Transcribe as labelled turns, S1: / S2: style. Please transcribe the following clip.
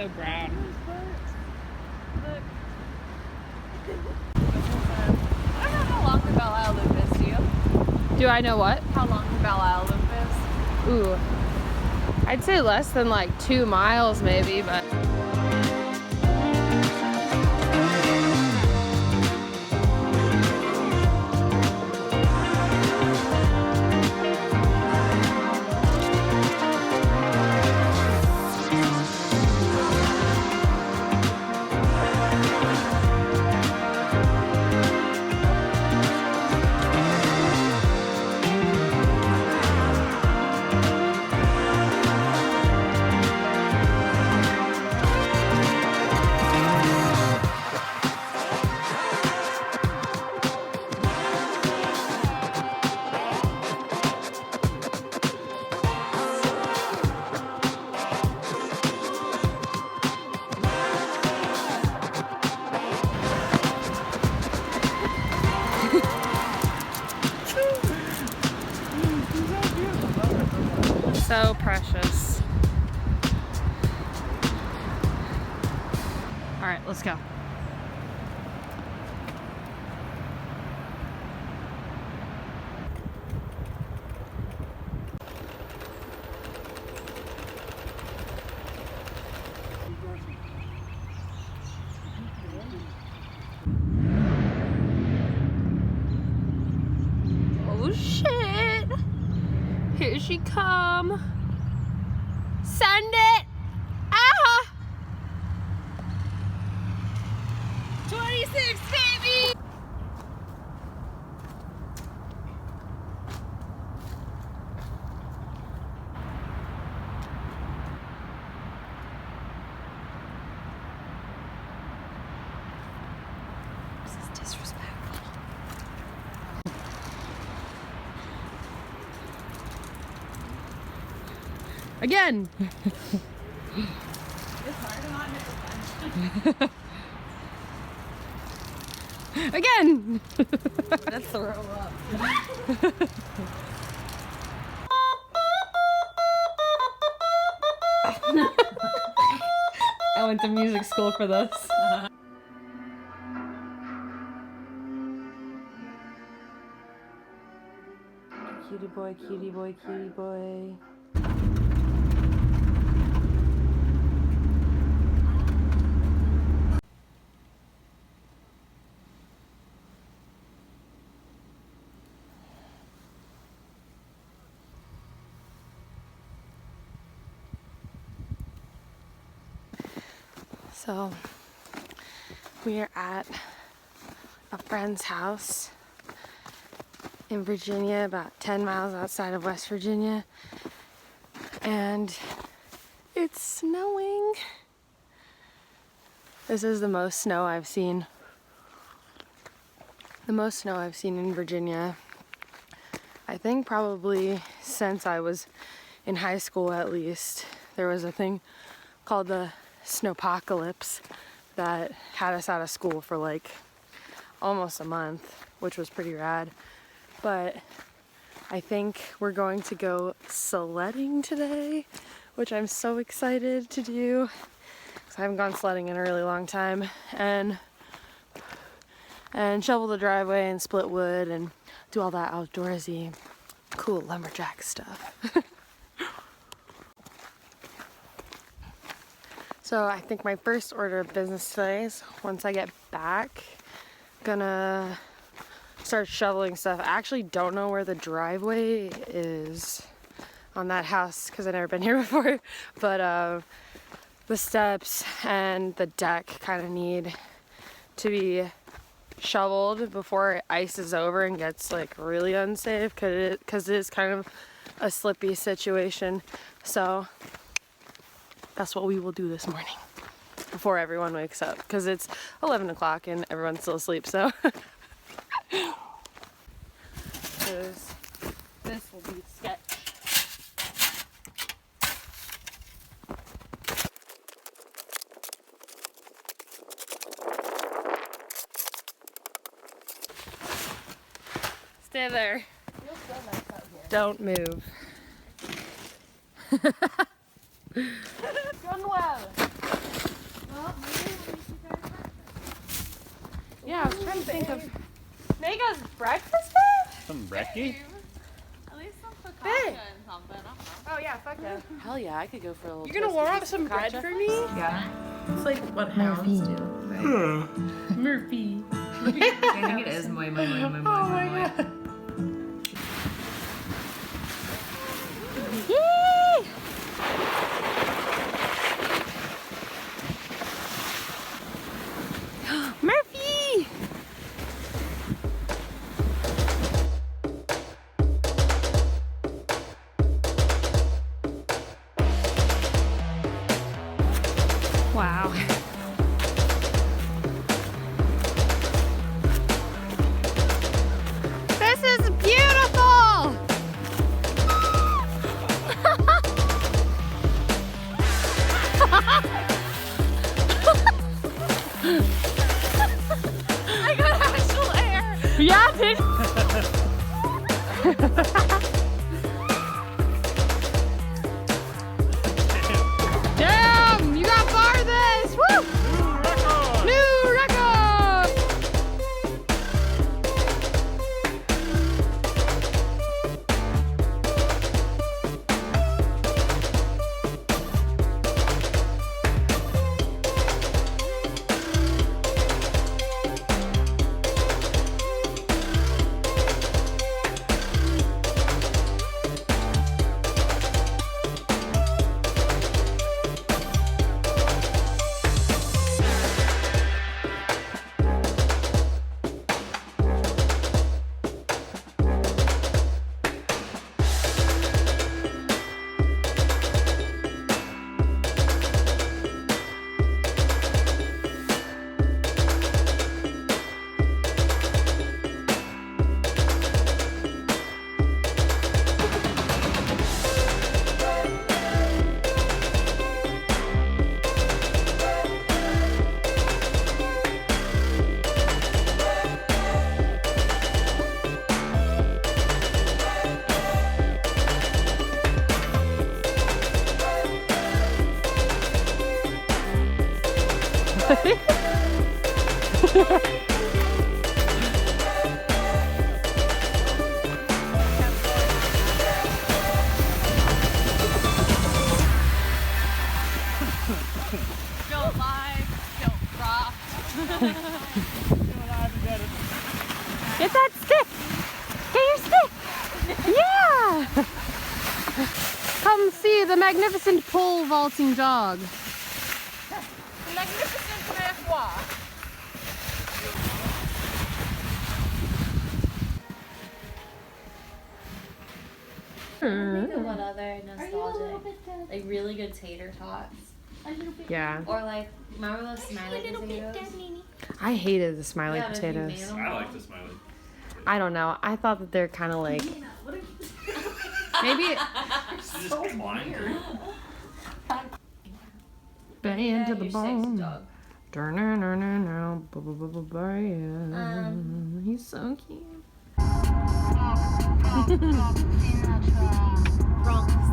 S1: so brown.
S2: Look. I don't know how long the Belle Isle Loop is, do you?
S1: Do I know what?
S2: How long the Belle Isle Loop is?
S1: Ooh. I'd say less than like 2 miles maybe, but. So precious. All right, let's go. Oh shit! Here she come. Send it! Ah! 26, baby! This is disrespectful. Again!
S2: It's hard to not hit the
S1: Again!
S2: Let's throw up.
S1: I went to music school for this. Cutie boy, cutie boy, cutie boy. So, we are at a friend's house in Virginia, about 10 miles outside of West Virginia, and it's snowing. This is the most snow I've seen. The most snow I've seen in Virginia, I think probably since I was in high school at least. There was a thing called the snowpocalypse that had us out of school for like almost a month, which was pretty rad. But I think we're going to go sledding today, which I'm so excited to do because I haven't gone sledding in a really long time, and shovel the driveway and split wood and do all that outdoorsy cool lumberjack stuff. So I think my first order of business today is once I get back, gonna start shoveling stuff. I actually don't know where the driveway is on that house because I've never been here before, but the steps and the deck kind of need to be shoveled before it ices over and gets like really unsafe because it is kind of a slippy situation. So that's what we will do this morning before everyone wakes up, because it's 11 o'clock and everyone's still asleep, so. This will be sketch. Stay there.
S2: Feels so nice out here.
S1: Don't move.
S2: Going well.
S1: Yeah, I was trying to think of. Mega's breakfast bed?
S3: Some brekkie?
S2: At least some focaccia
S1: Hey.
S2: and something.
S1: Oh yeah, fuck yeah.
S2: Hell yeah, I could go for a little.
S1: You're gonna want some bread for me?
S2: Yeah.
S1: It's like what hounds do.
S2: Murphy. I think it is moi moi moi moi moi
S1: Oh my
S2: moi.
S1: god. Yay! Murphy! Wow. This is beautiful! I got actual air! Yeah, dude! Damn! You got farthest! Woo! New record!
S2: Don't lie, don't rock.
S1: Get that stick! Get your stick! Yeah! Come see the magnificent pole vaulting dog.
S2: Magnificent reservoir.
S4: Think of what other nostalgic, like really good tater tots,
S1: Yeah.
S4: or like remember those smiley potatoes?
S1: I hated the smiley
S4: Yeah, but if you
S1: potatoes.
S4: made 'em
S3: I
S4: all-
S3: like the smiley.
S1: I don't know. I thought that they're kind of like. Maybe.
S3: Just blind.
S1: Bang to the
S4: You're sexy
S1: bone.
S4: dog.
S1: He's so cute.
S4: Wrong.